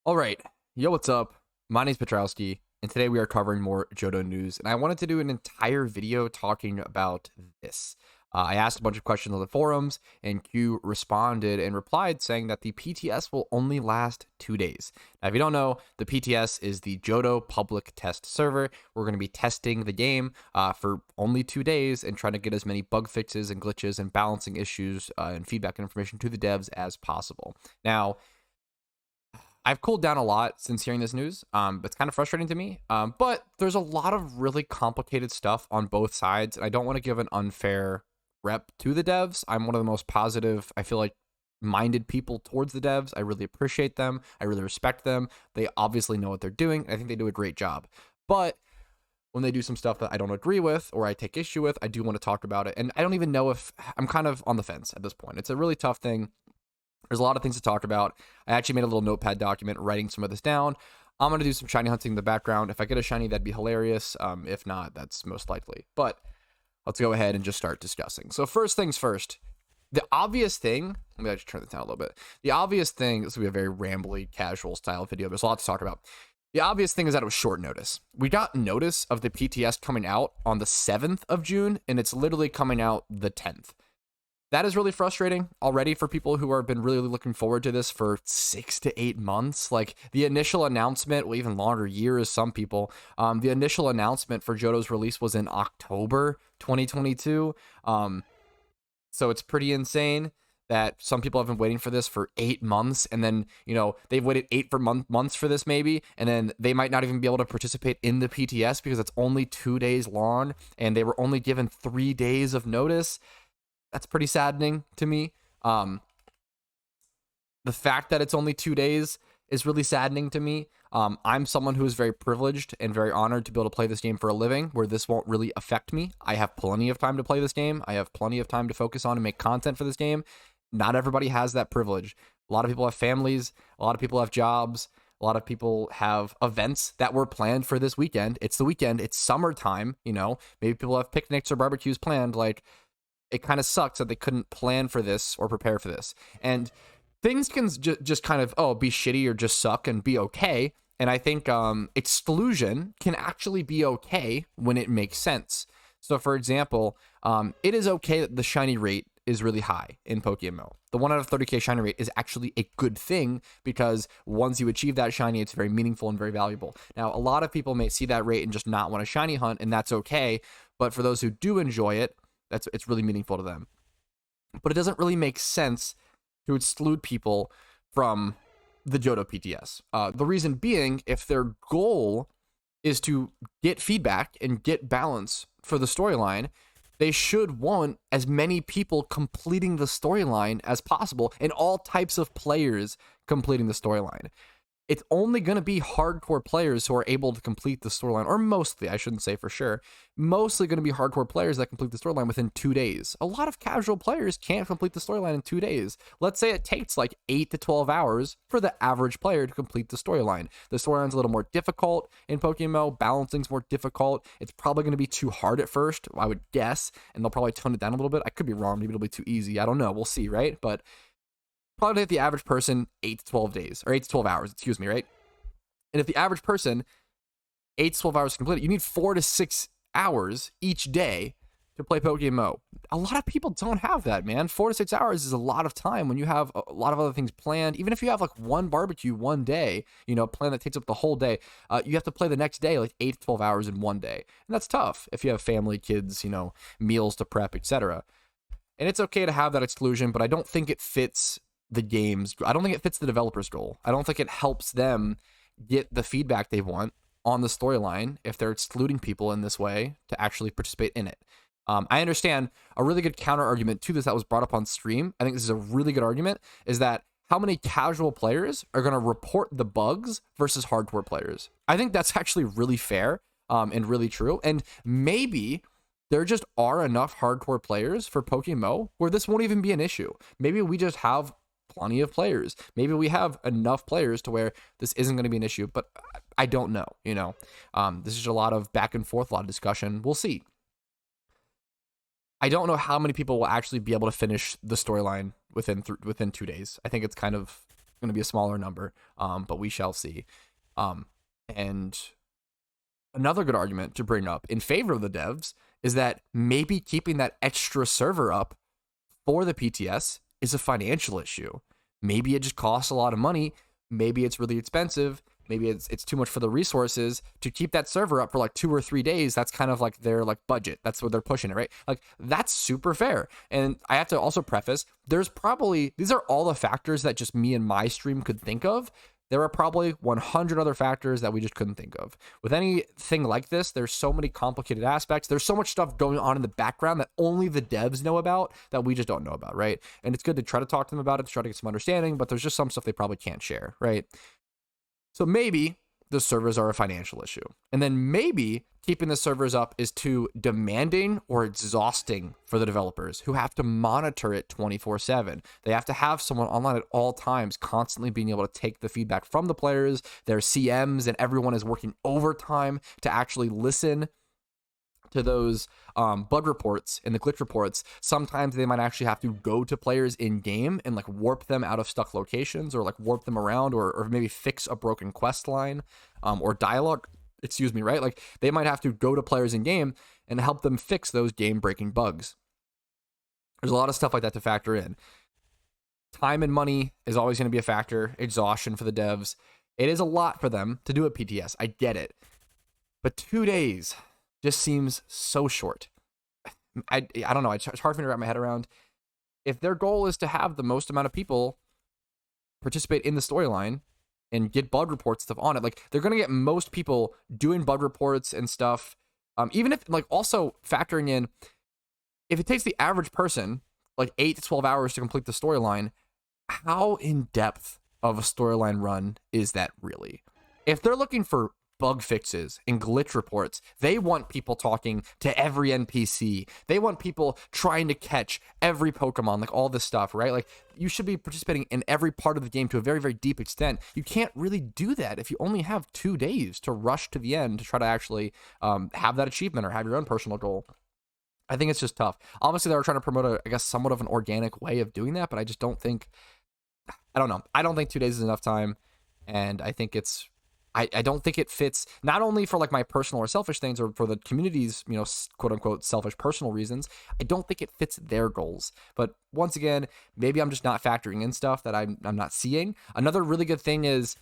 All right. Yo, what's up? My name's Patrouski, and today we are covering more Johto news. And I wanted to do an entire video talking about this. I asked a bunch of questions on the forums, and Q responded and replied saying that the PTS will only last 2 days. Now, if you don't know, the PTS is the Johto public test server. We're going to be testing the game for only 2 days and trying to get as many bug fixes and glitches and balancing issues and feedback and information to the devs as possible. Now, I've cooled down a lot since hearing this news. It's kind of frustrating to me. But there's a lot of really complicated stuff on both sides, and I don't want to give an unfair rep to the devs. I'm one of the most positive, I feel like, minded people towards the devs. I really appreciate them. I really respect them. They obviously know what they're doing. I think they do a great job. But when they do some stuff that I don't agree with or I take issue with, I do want to talk about it. And I don't even know if I'm kind of on the fence at this point. It's a really tough thing. There's a lot of things to talk about. I actually made a little notepad document writing some of this down. I'm going to do some shiny hunting in the background. If I get a shiny, that'd be hilarious. If not, that's most likely. But let's go ahead and just start discussing. So first things first, the obvious thing, let me actually turn this down a little bit. The obvious thing, this will be a very rambly, casual style video. There's a lot to talk about. The obvious thing is that it was short notice. We got notice of the PTS coming out on the 7th of June, and it's literally coming out the 10th. That is really frustrating already for people who have been really looking forward to this for 6 to 8 months. Like the initial announcement, well, even longer years, some people, the initial announcement for Johto's release was in October 2022. So it's pretty insane that some people have been waiting for this for 8 months, and then, they've waited months for this maybe, and then they might not even be able to participate in the PTS because it's only 2 days long, and they were only given 3 days of notice. That's pretty saddening to me. The fact that it's only 2 days is really saddening to me. I'm someone who is very privileged and very honored to be able to play this game for a living, where this won't really affect me. I have plenty of time to play this game. I have plenty of time to focus on and make content for this game. Not everybody has that privilege. A lot of people have families. A lot of people have jobs. A lot of people have events that were planned for this weekend. It's the weekend. It's summertime. Maybe people have picnics or barbecues planned. It kind of sucks that they couldn't plan for this or prepare for this. And things can just kind of, be shitty or just suck and be okay. And I think exclusion can actually be okay when it makes sense. So, for example, it is okay that the shiny rate is really high in PokeMMO. The 1 out of 30k shiny rate is actually a good thing because once you achieve that shiny, it's very meaningful and very valuable. Now, a lot of people may see that rate and just not want to shiny hunt, and that's okay. But for those who do enjoy it, it's really meaningful to them. But it doesn't really make sense to exclude people from the Johto PTS. The reason being, if their goal is to get feedback and get balance for the storyline, they should want as many people completing the storyline as possible and all types of players completing the storyline. It's only going to be hardcore players who are able to complete the storyline, or mostly, I shouldn't say for sure, mostly going to be hardcore players that complete the storyline within 2 days. A lot of casual players can't complete the storyline in 2 days. Let's say it takes like 8 to 12 hours for the average player to complete the storyline. The storyline's a little more difficult in PokeMMO, balancing's more difficult. It's probably going to be too hard at first, I would guess, and they'll probably tone it down a little bit. I could be wrong, maybe it'll be too easy. I don't know, we'll see, right? But probably take the average person 8 to 12 days, or 8 to 12 hours, right? And if the average person 8 to 12 hours to complete it, you need 4 to 6 hours each day to play PokeMMO. A lot of people don't have that, man. 4 to 6 hours is a lot of time when you have a lot of other things planned. Even if you have like one barbecue one day, plan that takes up the whole day, you have to play the next day like 8 to 12 hours in one day. And that's tough if you have family, kids, meals to prep, etc. And it's okay to have that exclusion, but I don't think it fits the game's. I don't think it fits the developer's goal. I don't think it helps them get the feedback they want on the storyline if they're excluding people in this way to actually participate in it. I understand a really good counter argument to this that was brought up on stream. I think this is a really good argument, is that how many casual players are going to report the bugs versus hardcore players. I think that's actually really fair and really true. And maybe there just are enough hardcore players for PokeMMO where this won't even be an issue. Maybe we just have plenty of players. Maybe we have enough players to where this isn't going to be an issue, but I don't know, this is a lot of back and forth, a lot of discussion. We'll see. I don't know how many people will actually be able to finish the storyline within 2 days. I think it's kind of going to be a smaller number, but we shall see. And another good argument to bring up in favor of the devs is that maybe keeping that extra server up for the PTS is a financial issue. Maybe it just costs a lot of money. Maybe it's really expensive. Maybe it's too much for the resources to keep that server up for like 2 or 3 days. That's kind of like their like budget. That's what they're pushing it, right? Like that's super fair. And I have to also preface, these are all the factors that just me and my stream could think of. There are probably 100 other factors that we just couldn't think of. With anything like this, there's so many complicated aspects. There's so much stuff going on in the background that only the devs know about that we just don't know about, right? And it's good to try to talk to them about it, to try to get some understanding, but there's just some stuff they probably can't share, right? So maybe the servers are a financial issue. And then maybe keeping the servers up is too demanding or exhausting for the developers who have to monitor it 24/7. They have to have someone online at all times, constantly being able to take the feedback from the players, their CMs, and everyone is working overtime to actually listen to those bug reports and the glitch reports. Sometimes they might actually have to go to players in game and like warp them out of stuck locations, or like warp them around, or maybe fix a broken quest line or dialogue, right? Like they might have to go to players in game and help them fix those game breaking bugs. There's a lot of stuff like that to factor in. Time and money is always going to be a factor. Exhaustion for the devs. It is a lot for them to do a PTS. I get it. But 2 days just seems so short. I don't know. It's hard for me to wrap my head around. If their goal is to have the most amount of people participate in the storyline and get bug reports stuff on it, like they're going to get most people doing bug reports and stuff. Even if like also factoring in, if it takes the average person like 8 to 12 hours to complete the storyline, how in depth of a storyline run is that really? If they're looking for bug fixes and glitch reports, they want people talking to every NPC. They want people trying to catch every Pokemon, like all this stuff, right? Like you should be participating in every part of the game to a very, very deep extent. You can't really do that if you only have 2 days to rush to the end to try to actually have that achievement or have your own personal goal. I think it's just tough. Obviously, they were trying to promote I guess, somewhat of an organic way of doing that, but I just don't think, I don't know. I don't think 2 days is enough time, and I think I don't think it fits, not only for like my personal or selfish things or for the community's, quote unquote, selfish personal reasons. I don't think it fits their goals. But once again, maybe I'm just not factoring in stuff that I'm not seeing. Another really good thing is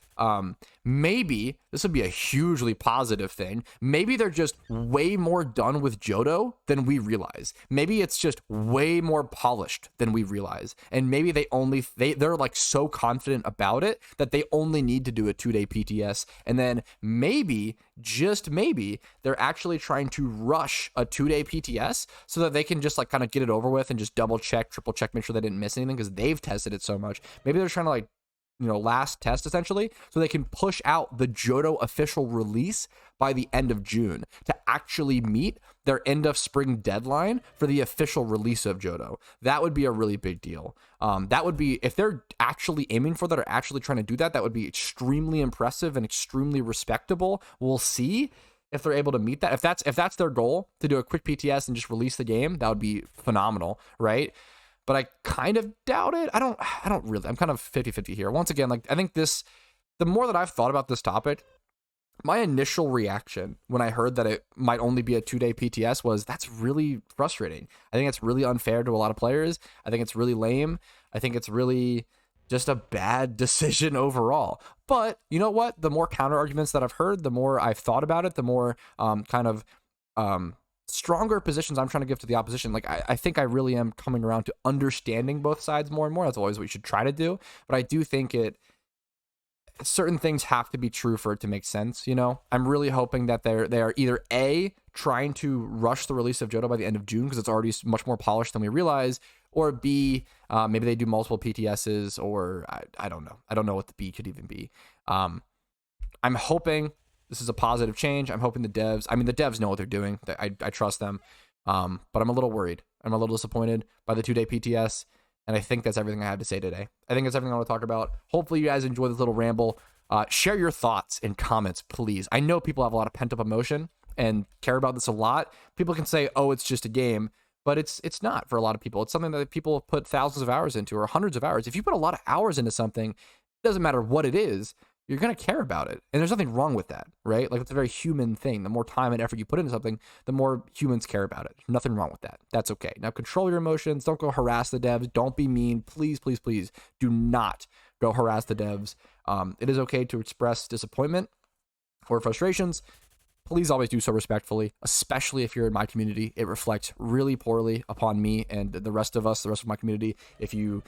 maybe this would be a hugely positive thing. Maybe they're just way more done with Johto than we realize. Maybe it's just way more polished than we realize. And maybe they're like so confident about it that they only need to do a 2-day PTS. And then maybe, just maybe, they're actually trying to rush a 2-day PTS so that they can just like kind of get it over with and just double check, triple check, make sure they didn't miss anything because they've tested it so much. Maybe they're trying to like, last test essentially, so they can push out the Johto official release by the end of June to actually meet their end of spring deadline for the official release of Johto. That would be a really big deal. That would be, if they're actually aiming for that or actually trying to do that, that would be extremely impressive and extremely respectable. We'll see if they're able to meet that. If that's their goal, to do a quick PTS and just release the game, that would be phenomenal, right? But I kind of doubt it. I don't really. I'm kind of 50-50 here. Once again, like I think the more that I've thought about this topic, my initial reaction when I heard that it might only be a 2-day PTS was, that's really frustrating. I think it's really unfair to a lot of players. I think it's really lame. I think it's really just a bad decision overall. But you know what? The more counter arguments that I've heard, the more I've thought about it, the more stronger positions I'm trying to give to the opposition. Like I think I really am coming around to understanding both sides more and more. That's always what you should try to do. But I do think certain things have to be true for it to make sense. I'm really hoping that they are either A, trying to rush the release of Johto by the end of June because it's already much more polished than we realize, or B, maybe they do multiple PTSs, or I don't know. I don't know what the B could even be. I'm hoping this is a positive change. I'm hoping the devs know what they're doing. I trust them. But I'm a little worried. I'm a little disappointed by the 2-day PTS. And I think that's everything I had to say today. I think that's everything I want to talk about. Hopefully you guys enjoy this little ramble. Share your thoughts in comments, please. I know people have a lot of pent-up emotion and care about this a lot. People can say, oh, it's just a game. But it's not for a lot of people. It's something that people have put thousands of hours into, or hundreds of hours. If you put a lot of hours into something, doesn't matter what it is, you're going to care about it. And there's nothing wrong with that, right? Like, it's a very human thing. The more time and effort you put into something, the more humans care about it. Nothing wrong with that. That's okay. Now, control your emotions. Don't go harass the devs. Don't be mean. Please, please, please do not go harass the devs. It is okay to express disappointment or frustrations. Please always do so respectfully, especially if you're in my community. It reflects really poorly upon me and the rest of us, the rest of my community, if you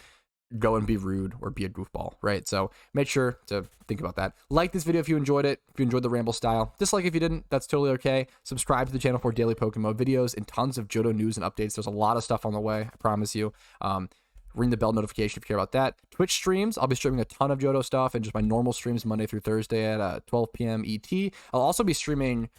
go and be rude or be a goofball, right? So make sure to think about that. Like this video if you enjoyed it, if you enjoyed the ramble style. Dislike if you didn't, that's totally okay. Subscribe to the channel for daily PokeMMO videos and tons of Johto news and updates. There's a lot of stuff on the way, I promise you. Ring the bell notification if you care about that. Twitch streams, I'll be streaming a ton of Johto stuff and just my normal streams Monday through Thursday at 12 p.m. ET. I'll also be streaming,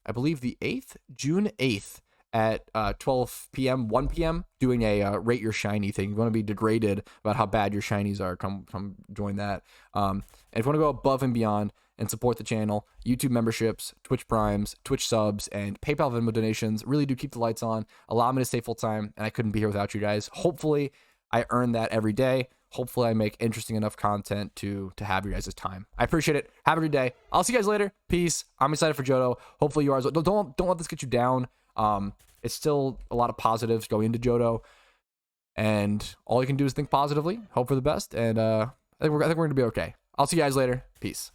I believe, the 8th, June 8th, at 12 p.m., 1 p.m., doing a rate your shiny thing. You want to be degraded about how bad your shinies are, come join that. And if you want to go above and beyond and support the channel, YouTube memberships, Twitch primes, Twitch subs, and PayPal Venmo donations really do keep the lights on, allow me to stay full time, and I couldn't be here without you guys. Hopefully, I earn that every day. Hopefully, I make interesting enough content to have your guys' time. I appreciate it. Have a good day. I'll see you guys later. Peace. I'm excited for Johto. Hopefully, you are as well. Don't let this get you down. It's still a lot of positives going into Johto, and all you can do is think positively, hope for the best, and I think we're gonna be okay. I'll see you guys later. Peace.